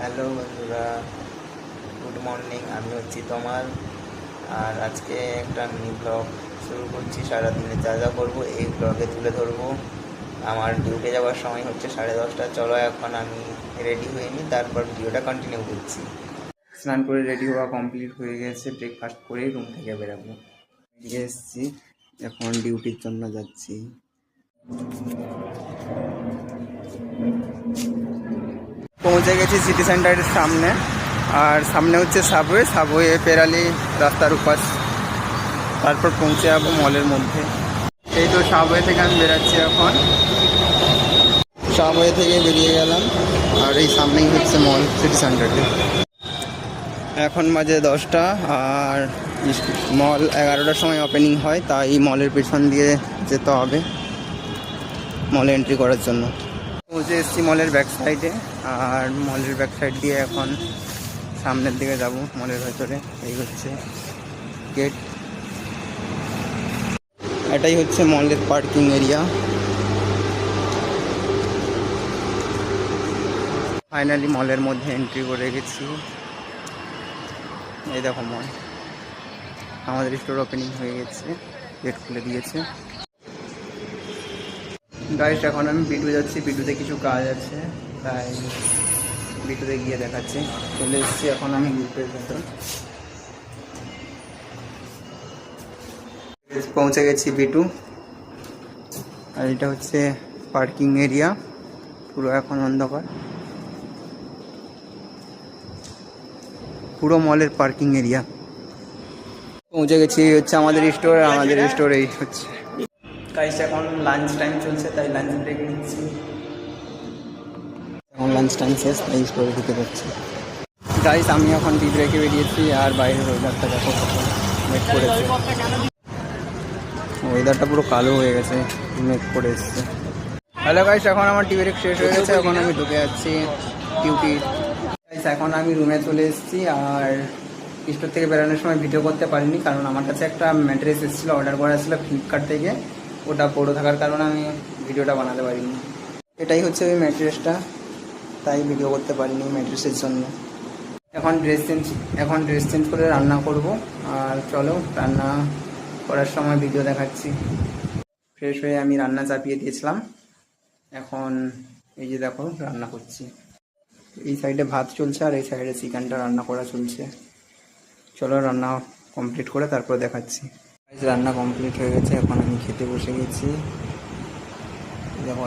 Hello বন্ধুরা, good morning. আমি হচ্ছি তোমার। আর আজকে একটা মিনি ব্লগ শুরু করছি। সারাদিনে যা যা করবো এই ব্লগে তুলে ধরবো। আমার ডিউটি যাওয়ার সময় হচ্ছে 10:30। চলো এখন আমি রেডি হয়ে নিই, তারপর ভিডিওটা কন্টিনিউ করছি। স্নান করে রেডি হওয়া কমপ্লিট হয়ে গেছে। ব্রেকফাস্ট করেই রুম থেকে বেরাবো। বেরিয়ে এসেছি, এখন ডিউটির জন্য যাচ্ছি। পৌঁছে গেছি সিটি সেন্টারের সামনে। আর সামনে হচ্ছে সাবওয়ে পেরালি রাস্তার উপাস। তারপর পৌঁছে যাবো মলের মধ্যে। এই তো সাবওয়ে থেকে আমি বেরাচ্ছি এখন। সাবওয়ে থেকে বেরিয়ে গেলাম, আর এই সামনেই হচ্ছে মল সিটি সেন্টারে। এখন বাজে 10টা, আর মল 11টার সময় ওপেনিং হয়, তাই মলের পেছন দিয়ে যেতে হবে মলে এন্ট্রি করার জন্য। পৌঁছে এসেছি মলের ব্যাক সাইডে, আর মলের ব্যাক সাইড দিয়ে এখন সামনের দিকে যাব মলের ভেতরে। এই হচ্ছে গেট, এটাই হচ্ছে মলের পার্কিং এরিয়া। ফাইনালি মলের মধ্যে এন্ট্রি করে গেছি। এই দেখো মল, আমাদের স্টোর ওপেনিং হয়ে গেছে, গেট খুলে দিয়েছে। গাইস, এখন আমি বিটু যাচ্ছি। বিটুতে কিছু কাজ আছে, তাই বিটুতে গিয়ে দেখাচ্ছি। চলে এসেছি এখন আমি গ্রুপের ভেতর। পৌঁছে গেছি বিটু, আর এটা হচ্ছে পার্কিং এরিয়া। পুরো এখন অন্ধকার, পুরো মলের পার্কিং এরিয়া। পৌঁছে গেছি, হচ্ছে আমাদের স্টোর। আমাদের স্টোর এই হচ্ছে। গাইস, এখন লাঞ্চ টাইম চলছে, তাই লাঞ্চ ব্রেক নিচ্ছি। এখন লাঞ্চ টাইম শেষ, তাই স্টোরে ঢুকে যাচ্ছি। গাইস, আমি এখন টি ব্রেকে বেরিয়েছি, আর বাইরের ওয়েদারটা দেখো কত মেঘ করেছে। ওয়েদারটা পুরো কালো হয়ে গেছে, মেঘ করে এসছে। হ্যালো গাইস, এখন আমার টি ব্রেক শেষ হয়ে গেছে। এখন আমি ঢুকে যাচ্ছি ডিউটি। গাইস, এখন আমি রুমে চলে এসেছি। আর স্টোর থেকে বেরোনোর সময় ভিডিও করতে পারিনি, কারণ আমার কাছে একটা ম্যাট্রেস এসেছিলো, অর্ডার করা ছিল ফ্লিপকার্ট থেকে। ওটা বড়ো থাকার কারণে আমি ভিডিওটা বানাতে পারিনি। এটাই হচ্ছে ওই ম্যাট্রেসটা, তাই ভিডিও করতে পারিনি ম্যাট্রেসের জন্য। এখন ড্রেস চেঞ্জ করে রান্না করব। আর চলো, রান্না করার সময় ভিডিও দেখাচ্ছি। ফ্রেশ হয়ে আমি রান্না চাপিয়ে দিয়েছিলাম। এখন এই যে দেখো রান্না করছি। এই সাইডে ভাত চলছে, আর এই সাইডে চিকেনটা রান্না করা চলছে। চলো রান্না কমপ্লিট করে তারপর দেখাচ্ছি। রান্না কমপ্লিট হয়ে গেছে, এখন আমি খেতে বসে গেছি। দেখো